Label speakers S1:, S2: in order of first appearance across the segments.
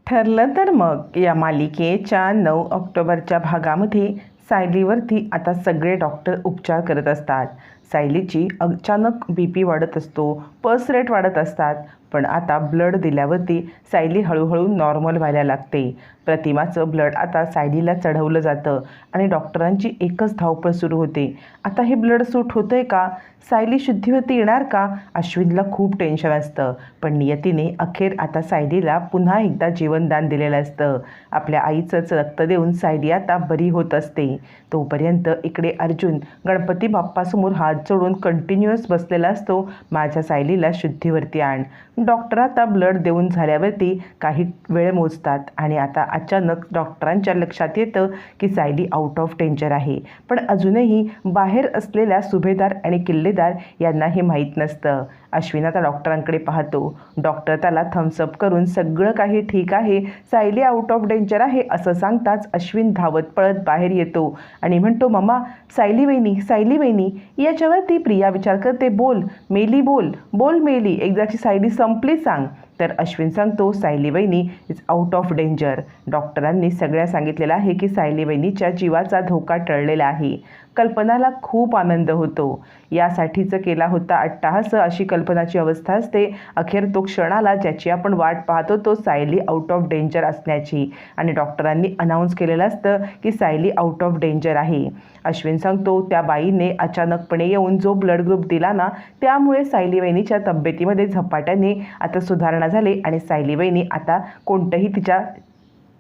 S1: ठरलं तर मग या मालिकेच्या 9 ऑक्टोबरच्या भागामध्ये सायलीवरती आता सगळे डॉक्टर उपचार करत असतात. सायलीची अचानक BP वाढत असतो, पल्स रेट वाढत असतात. पण आता ब्लड दिल्यावरती सायली हळूहळू नॉर्मल व्हायला लागते. प्रतिमाचं ब्लड आता सायलीला चढवलं जातं आणि डॉक्टरांची एकच धावपळ सुरू होते. आता हे ब्लड सूट होतं आहे का? सायली शुद्धीवरती येणार का? अश्विनला खूप टेन्शन असतं. पण नियतीने अखेर आता सायलीला पुन्हा एकदा जीवनदान दिलेलं असतं. आपल्या आईचंच रक्त देऊन सायली आता बरी होत असते. तोपर्यंत इकडे अर्जुन गणपती बाप्पासमोर हात जोडून कंटिन्युअस बसलेला असतो. माझ्या सायलीला शुद्धीवरती आण. डॉक्टर आता ब्लड देऊन झाल्यावरती काही वेळ मोजतात आणि आता अचानक डॉक्टरांच्या लक्षात येतं की सायली आउट ऑफ डेंजर आहे. पण अजूनही बाहेर असलेल्या सुभेदार आणि किल्लेदार यांना हे माहीत नसतं. अश्विन आता डॉक्टरांकडे पाहतो. डॉक्टर त्याला थम्सअप करून सगळं काही ठीक आहे, सायली आउट ऑफ डेंजर आहे असं सांगताच अश्विन धावत पळत बाहेर येतो आणि म्हणतो, मम्मा सायली वहिनी. याच्यावरती प्रिया विचार करते, बोल मेली, बोल मेली, एकदाची सायली संपली सांग. तर अश्विन सांगतो, सायली वहिनी इज आउट ऑफ डेंजर. डॉक्टरांनी सगळ्या सांगितलेलं आहे की सायली वहिनीच्या जीवाचा धोका टळलेला आहे. कल्पनाला खूप आनंद होतो. यासाठीच केला होता अट्टाहास अशी कल्पनाची अवस्था असते. अखेर तो क्षण आला ज्याची आपण वाट पाहतो, तो सायली आउट ऑफ डेंजर असण्याची. आणि डॉक्टरांनी अनाऊन्स केलेलं असतं की सायली आउट ऑफ डेंजर आहे. अश्विन सांगतो, त्या बाईने अचानकपणे येऊन जो ब्लड ग्रुप दिला ना, त्यामुळे सायली वहिनीच्या तब्येतीमध्ये झपाट्याने आता सुधारणा झाली आणि सायली वहिनी आता कोणतंही तिच्या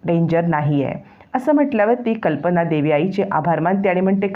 S1: डेंजर नाही आहे असं म्हटल्यावर ती कल्पना देवी आईचे आभार मानते आणि म्हणते,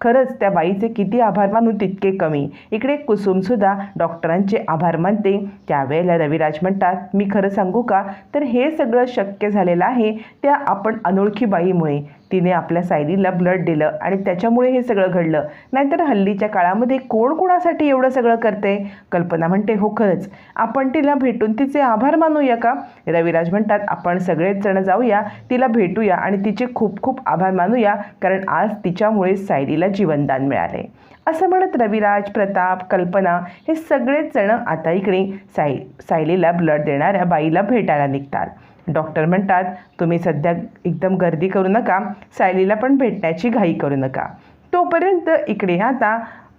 S1: खरंच त्या बाईचे किती आभार मानू तितके कमी. इकडे कुसुमसुद्धा डॉक्टरांचे आभार मानते. त्यावेळेला रविराज म्हणतात, मी खरं सांगू का, तर हे सगळं शक्य झालेलं आहे त्या आपण अनोळखी बाईमुळे. तिने आपल्या सायलीला ब्लड दिलं आणि त्याच्यामुळे हे सगळं घडलं. नाहीतर हल्लीच्या काळामध्ये कोण कोणासाठी एवढं सगळं करते? कल्पना म्हणते, हो खरंच, आपण तिला भेटून तिचे आभार मानूया का? रविराज म्हणतात, आपण सगळेच जण जाऊया, तिला भेटूया आणि तिचे खूप खूप आभार मानूया, कारण आज तिच्यामुळे सायलीला जीवनदान मिळाले. असं म्हणत रविराज, प्रताप, कल्पना हे सगळेच जण आता इकडे सायलीला ब्लड देणाऱ्या बाईला भेटायला निघतात. डॉक्टर म्हणतात, तुम्ही सध्या एकदम गर्दी करू नका, सायलीला पण भेटण्याची घाई करू नका. तोपर्यंत इकडे आता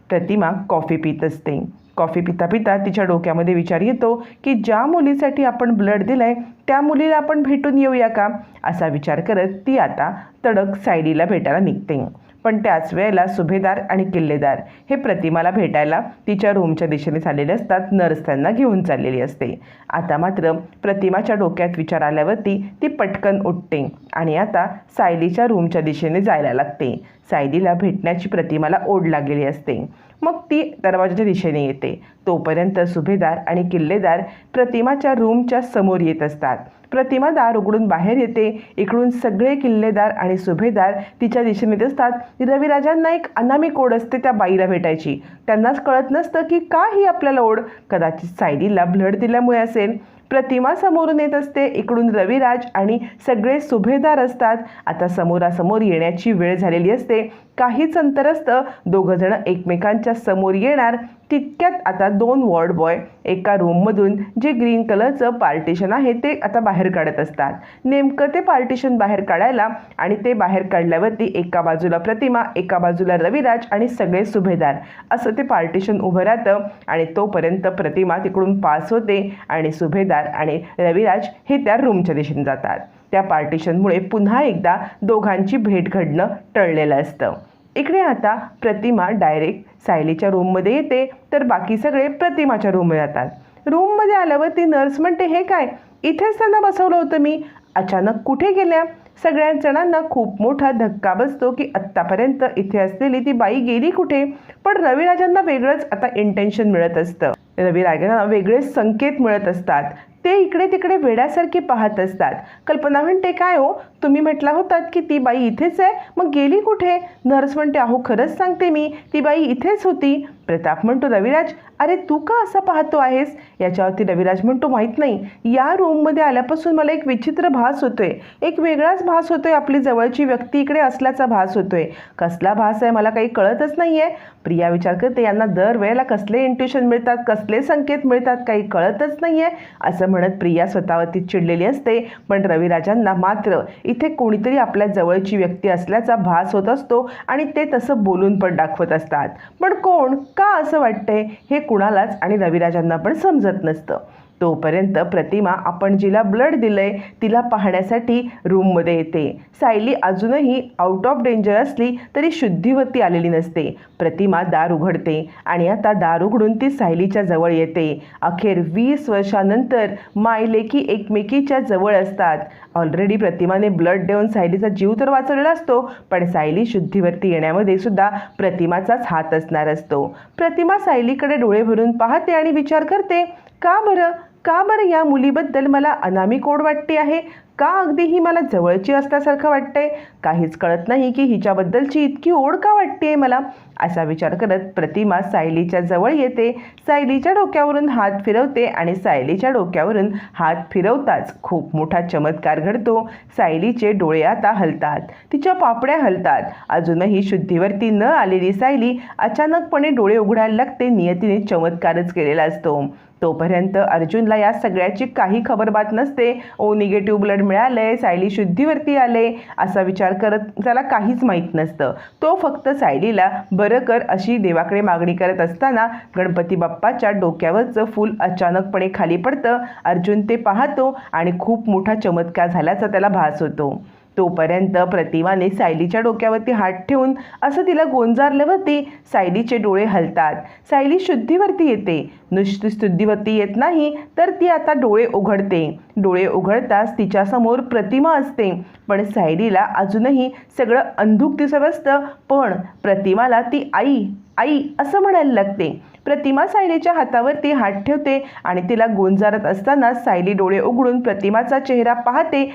S1: प्रतिमा कॉफी पित असते. कॉफी पिता पिता तिच्या डोक्यामध्ये विचार येतो की ज्या मुलीसाठी आपण ब्लड दिलंय त्या मुलीला आपण भेटून येऊया का, असा विचार करत ती आता तडक सायलीला भेटायला निघते. पण त्याच वेळेला सुभेदार आणि किल्लेदार हे प्रतिमाला भेटायला तिच्या रूमच्या दिशेने चाललेले असतात. नर्स त्यांना घेऊन चाललेली असते. आता मात्र प्रतिमाच्या डोक्यात विचार आल्यावरती ती पटकन उठते आणि आता सायलीच्या रूमच्या दिशेने जायला लागते. सायलीला भेटण्याची प्रतिमाला ओढ लागलेली असते. मग ती दरवाजाच्या दिशेने येते. तोपर्यंत सुभेदार आणि किल्लेदार प्रतिमाच्या रूमच्या समोर येत असतात. प्रतिमा दार उघडून बाहेर येते. इकडून सगळे किल्लेदार आणि सुभेदार तिच्या दिशेने येत असतात. रविराजांना एक अनामिक ओढ असते त्या बाईला भेटायची. त्यांनाच कळत नसतं की का ही आपल्याला ओढ. कदाचित सायलीला ब्लड दिल्यामुळे असेल. प्रतिमा समोरून येत असते. इकडून रविराज आणि सगळे सुभेदार असतात. आता समोरासमोर येण्याची वेळ झालेली असते. काहीच अंतर असतं. दोघंजणं एकमेकांच्या समोर येणार तितक्यात आता 2 वॉर्ड बॉय एका रूममधून जे ग्रीन कलरचं पार्टिशन आहे ते आता बाहेर काढत असतात. नेमकं ते पार्टिशन बाहेर काढायला आणि ते बाहेर काढल्यावरती एका बाजूला प्रतिमा, एका बाजूला रविराज आणि सगळे सुभेदार असं ते पार्टिशन उभं राहतं. आणि तोपर्यंत प्रतिमा तिकडून पास होते आणि सुभेदार आणि रविराज हे त्या रूमच्या दिशेने जातात. त्या पार्टिशनमुळे पुन्हा एकदा दोघांची भेट घडणं टळलेलं असतं. इकडे आता प्रतिमा डायरेक्ट सायलीच्या रूममध्ये येते, तर बाकी सगळे प्रतिमाच्या रूममध्ये जातात. रूममध्ये आल्यावरती नर्स म्हणते, हे काय, इथेच त्यांना बसवलं होतं मी, अचानक कुठे गेल्या? सगळ्या जणांना खूप मोठा धक्का बसतो की आत्तापर्यंत इथे असलेली ती बाई गेली कुठे. पण रविराजांना वेगळंच आता इंटेन्शन मिळत असतं. रविराजांना वेगळेच संकेत मिळत असतात. ते इकडे तिकडे वेड्यासारखी पाहत असतात. कल्पना म्हणते, काय हो, तुम्ही म्हटला होतात की ती बाई इथेच आहे, मग गेली कुठे? नर्स म्हणते, अहो खरंच सांगते मी, ती बाई इथेच होती. प्रताप म्हणतो, रविराज अरे तू का असं पाहतो आहेस? याच्यावरती रविराज म्हणतो, माहीत नाही, या रूममध्ये आल्यापासून मला एक विचित्र भास होतोय, एक वेगळाच भास होतोय, आपली जवळची व्यक्ती इकडे असल्याचा भास होतोय. कसला भास आहे मला काही कळतच नाही आहे. प्रिया विचार करते, यांना दरवेळेला कसले इंट्युशन मिळतात, कसले संकेत मिळतात, काही कळतच नाही आहे असं म्हणत प्रिया स्वतःवरती चिडलेली असते. पण रविराजांना मात्र इथे कोणीतरी आपल्या जवळची व्यक्ती असल्याचा भास होत असतो आणि ते तसं बोलून पण दाखवत असतात. पण कोण, का असं वाटतंय हे कुणालाच आणि रविराजांना पण समजत नसतं. तोपर्यंत प्रतिमा आपण जिला ब्लड दिलंय तिला पाहण्यासाठी रूममध्ये येते. सायली अजूनही आउट ऑफ डेंजर असली तरी शुद्धीवरती आलेली नसते. प्रतिमा दार उघडते आणि आता दार उघडून ती सायलीच्या जवळ येते. अखेर 20 वर्षानंतर मायलेकी एकमेकीच्या जवळ असतात. ऑलरेडी प्रतिमाने ब्लड देऊन सायलीचा जीव तर वाचवलेला असतो, पण सायली शुद्धीवरती येण्यामध्ये सुद्धा प्रतिमाचाच हात असणार असतो. प्रतिमा सायलीकडे डोळे भरून पाहते आणि विचार करते, का बरं या मुलीबद्दल मला अनामिक ओढ वाटते आहे? का अगदी ही मला जवळची असल्यासारखं वाटतंय? काहीच कळत नाही की हिच्याबद्दलची इतकी ओढ का वाटते मला? असा विचार करत प्रतिमा सायलीच्या जवळ येते. सायलीच्या डोक्यावरून हात फिरवते आणि सायलीच्या डोक्यावरून हात फिरवताच खूप मोठा चमत्कार घडतो. सायलीचे डोळे आता हलतात, तिच्या पापड्या हलतात. अजूनही शुद्धीवरती न आलेली सायली अचानकपणे डोळे उघडायला लागते. नियतीने चमत्कारच केलेला असतो. तोपर्यंत अर्जुनला या सगळ्याची काही खबरबात नसते. ओ निगेटिव्ह ब्लड मिळालंय, सायली शुद्धीवरती आले असा विचार करत त्याला काहीच माहीत नसतं. तो फक्त सायलीला बरं कर अशी देवाकडे मागणी करत असताना गणपती बाप्पाच्या डोक्यावरचं फूल अचानकपणे खाली पडतं. अर्जुन ते पाहतो आणि खूप मोठा चमत्कार झाल्याचा त्याला भास होतो. तोपर्यंत प्रतिमाने सायलीच्या डोक्यावरती हात ठेवून असं तिला गोंजारल्यावरती सायलीचे डोळे हलतात. सायली शुद्धीवरती येते. नुसती शुद्धीवरती येत नाही तर ती आता डोळे उघडते. डोळे उघडताच तिच्यासमोर प्रतिमा असते. पण सायलीला अजूनही सगळं अंधुक दिसत असतं. पण प्रतिमाला ती आई आई असं म्हणायला लागते. प्रतिमा सायलीच्या हातावरती हात ठेवते आणि तिला गोंजारत असताना सायली डोळे उघडून प्रतिमाचा चेहरा पाहते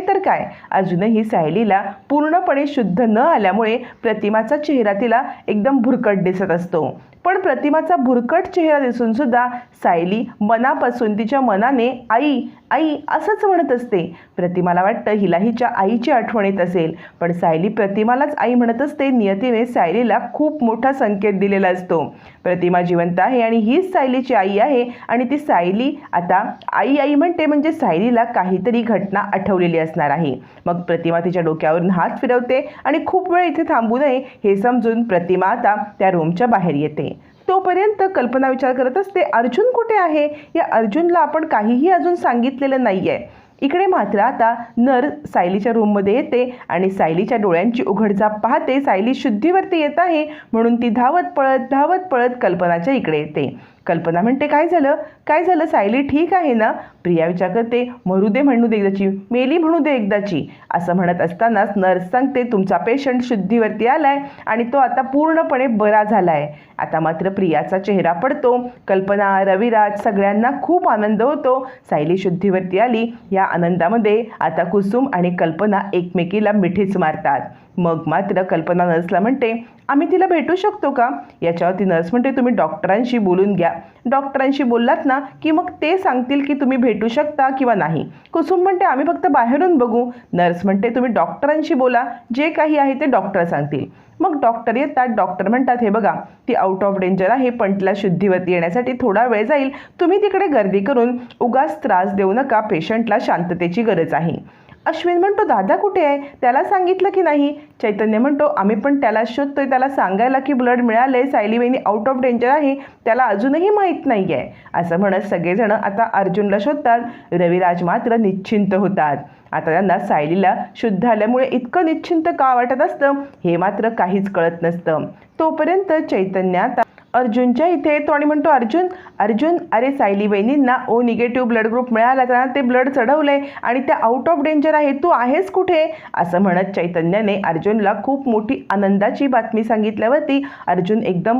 S1: तर काय, अजूनही सायलीला पूर्णपणे शुद्ध न आल्यामुळे प्रतिमाचा चेहरा तिला एकदम भुरकट दिसत असतो. पण प्रतिमाचा भुरकट चेहरा दिसून सुद्धा सायली मनापासून तिच्या मनाने आई आई असंच म्हणत असते. प्रतिमाला वाटतं हिला हिच्या आईची आठवण येत असेल, पण सायली प्रतिमालाच आई म्हणत असते. नियतीने सायलीला खूप मोठा संकेत दिलेला असतो. प्रतिमा जिवंत आहे आणि हीच सायलीची आई आहे आणि ती सायली आता आई आई म्हणते म्हणजे सायलीला काहीतरी घटना आठवलेली असणार आहे. मग प्रतिमा तिच्या डोक्यावरून हात फिरवते आणि खूप वेळ इथे थांबू नये हे समजून प्रतिमा आता त्या रूमच्या बाहेर येते. तोपर्यंत कल्पना विचार करत असते, अर्जुन कुठे आहे? या अर्जुनला आपण काहीही अजून सांगितलेलं नाही आहे. इकडे मात्र आता नर सायलीच्या रूममध्ये येते आणि सायलीच्या डोळ्यांची उघडझाप पाहते. सायली शुद्धीवरती येत आहे म्हणून ती धावत पळत कल्पनाच्या इकडे येते. कल्पना म्हणते, काय झालं सायली ठीक आहे ना? प्रिया विचार करते, मरू दे म्हणू दे एकदाची, मेली म्हणू दे एकदाची असं म्हणत असतानाच नर्स सांगते, तुमचा पेशंट शुद्धीवरती आलाय आणि तो आता पूर्णपणे बरा झालाय. आता मात्र प्रियाचा चेहरा पडतो. कल्पना, रविराज सगळ्यांना खूप आनंद होतो. सायली शुद्धीवरती आली. या आनंदामध्ये आता कुसुम आणि कल्पना एकमेकीला मिठीच मारतात. मग मात्र कल्पना नर्सला म्हणते, आम्ही तिला भेटू शकतो का? याच्यावरती नर्स म्हणते, तुम्ही डॉक्टरांशी बोलून घ्या. डॉक्टरांशी बोललात ना की मग ते सांगतील की तुम्ही भेटू शकता किंवा नाही. कुसुम म्हणते, आम्ही फक्त बाहेरून बघू. नर्स म्हणते, तुम्ही डॉक्टरांशी बोला, जे काही आहे ते डॉक्टर सांगतील. मग डॉक्टर येतात. डॉक्टर म्हणतात, हे बघा ती आउट ऑफ डेंजर आहे, पण तिला शुद्धीवरती येण्यासाठी थोडा वेळ जाईल. तुम्ही तिकडे गर्दी करून उगाच त्रास देऊ नका, पेशंटला शांततेची गरज आहे. अश्विन म्हणतो, दादा कुठे आहे? त्याला सांगितलं की नाही? चैतन्य म्हणतो, आम्ही पण त्याला शोधतोय, त्याला सांगायला की ब्लड मिळालंय, सायली वहिनी आउट ऑफ डेंजर आहे, त्याला अजूनही माहीत नाही आहे असं म्हणत सगळेजण आता अर्जुनला शोधतात. रविराज मात्र निश्चिंत होतात. आता त्यांना सायलीला शुद्ध आल्यामुळे इतकं निश्चिंत का वाटत असतं हे मात्र काहीच कळत नसतं. तोपर्यंत चैतन्य आता अर्जुनच्या इथे येतो आणि म्हणतो, अर्जुन अरे सायली बहिणींना ओ निगेटिव्ह ब्लड ग्रुप मिळाला, त्यांना ते ब्लड चढवलंय आणि ते आउट ऑफ डेंजर आहे, तू आहेस कुठे? असं म्हणत चैतन्याने अर्जुनला खूप मोठी आनंदाची बातमी सांगितल्यावरती अर्जुन एकदम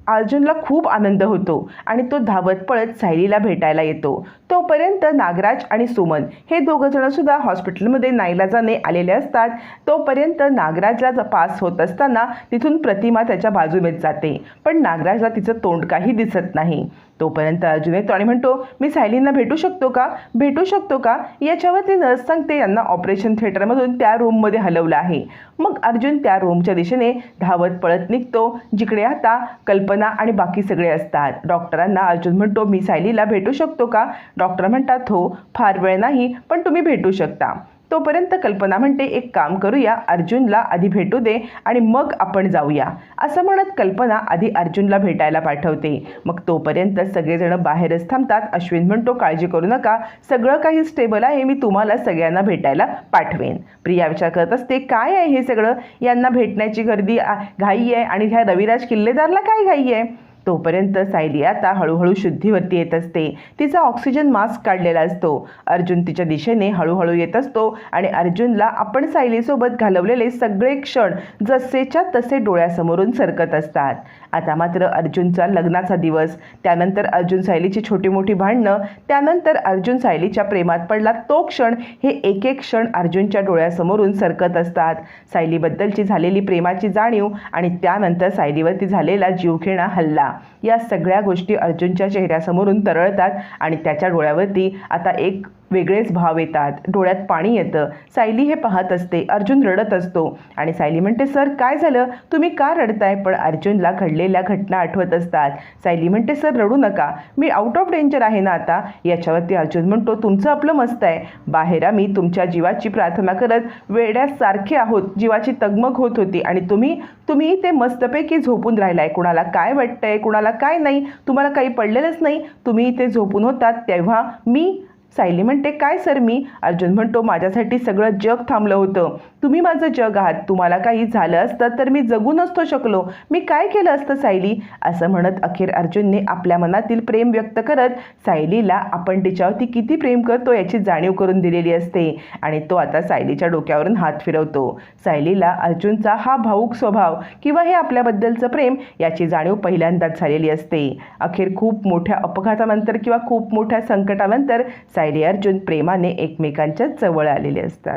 S1: अर्जुनला खूप आनंद होतो आणि तो धावत पळत सायलीला भेटायला येतो. तोपर्यंत नागराज आणि सुमन हे दोघंजण सुद्धा हॉस्पिटलमध्ये नाईलाजाने आलेले असतात. तोपर्यंत नागराजला पास होत असताना तिथून प्रतिमा त्याच्या बाजूनेच जाते, पण नागराजला तिचं तोंड काही दिसत नाही. तोपर्यंत अर्जुन येतो आणि म्हणतो, मी सायलींना भेटू शकतो का? याच्यावरती नर्स सांगते यांना ऑपरेशन थिएटरमधून त्या रूममध्ये हलवलं आहे. मग अर्जुन त्या रूमच्या दिशेने धावत पळत निघतो, जिकडे आता कल्पना आणि बाकी सगळे असतात. डॉक्टरांना अर्जुन म्हणतो, मी सायलीला भेटू शकतो का? डॉक्टर म्हणतात, हो, फार वेळ नाही, पण तुम्ही भेटू शकता. तोपर्यंत कल्पना म्हणते, एक काम करूया, अर्जुनला आधी भेटू दे आणि मग आपण जाऊया. असं म्हणत कल्पना आधी अर्जुनला भेटायला पाठवते. मग तोपर्यंत सगळेजण बाहेरच थांबतात. अश्विन म्हणतो, काळजी करू नका, सगळं काही स्टेबल आहे, मी तुम्हाला सगळ्यांना भेटायला पाठवेन. प्रिया विचार करत असते, काय आहे हे सगळं? यांना भेटण्याची गर्दी घाई आहे आणि ह्या रविराज किल्लेदारला काय घाई आहे? तोपर्यंत सायली आता हळूहळू शुद्धीवरती येत असते. तिचा ऑक्सिजन मास्क काढलेला असतो. अर्जुन तिच्या दिशेने हळूहळू येत असतो आणि अर्जुनला आपण सायलीसोबत घालवलेले सगळे क्षण जसेच्या तसे डोळ्यासमोरून सरकत असतात. आता मात्र अर्जुनचा लग्नाचा दिवस, त्यानंतर अर्जुन सायलीची छोटी मोठी भांडणं, त्यानंतर अर्जुन सायलीच्या प्रेमात पडला तो क्षण, हे एक एक क्षण अर्जुनच्या डोळ्यासमोरून सरकत असतात. सायलीबद्दलची झालेली प्रेमाची जाणीव आणि त्यानंतर सायलीवरती झालेला जीवघेणा हल्ला, या सगळ्या गोष्टी अर्जुनच्या चेहऱ्यासमोरून तरळतात आणि त्याच्या डोळ्यावरती आता एक वेगळेच भाव येतात. डोळ्यात पाणी येतं. सायली हे पाहत असते. अर्जुन रडत असतो आणि सायली म्हणते, सर काय झालं? तुम्ही का रडताय? पण अर्जुनला घडलेल्या घटना आठवत असतात. सायली म्हणते, सर रडू नका, मी आउट ऑफ डेंजर आहे ना आता. याच्यावरती अर्जुन म्हणतो, तुमचं आपलं मस्त आहे, बाहेर आम्ही तुमच्या जीवाची प्रार्थना करत वेड्यासारखे आहोत, जीवाची तगमग होत होती आणि तुम्ही ते मस्तपैकी झोपून राहिलाय. कुणाला काय वाटतंय, कुणाला काय नाही, तुम्हाला काही पडलेलंच नाही, तुम्ही इथे झोपून होतात तेव्हा मी. सायली म्हणते, काय सर मी? अर्जुन म्हणतो, माझ्यासाठी सगळं जग थांबलं होतं, तुम्ही माझं जग आहात, तुम्हाला काही झालं असतं तर मी जगू नसतो शकलो, मी काय केलं असतं सायली? असं म्हणत अखेर अर्जुनने आपल्या मनातील प्रेम व्यक्त करत सायलीला आपण तिच्यावरती किती प्रेम करतो याची जाणीव करून दिलेली असते आणि तो आता सायलीच्या डोक्यावरून हात फिरवतो. सायलीला अर्जुनचा हा भावूक स्वभाव किंवा हे आपल्याबद्दलचं प्रेम याची जाणीव पहिल्यांदाच झालेली असते. अखेर खूप मोठ्या अपघातानंतर किंवा खूप मोठ्या संकटानंतर सायली अर्जुन प्रेमाने एकमेकांच्या जवळ आलेले असतात.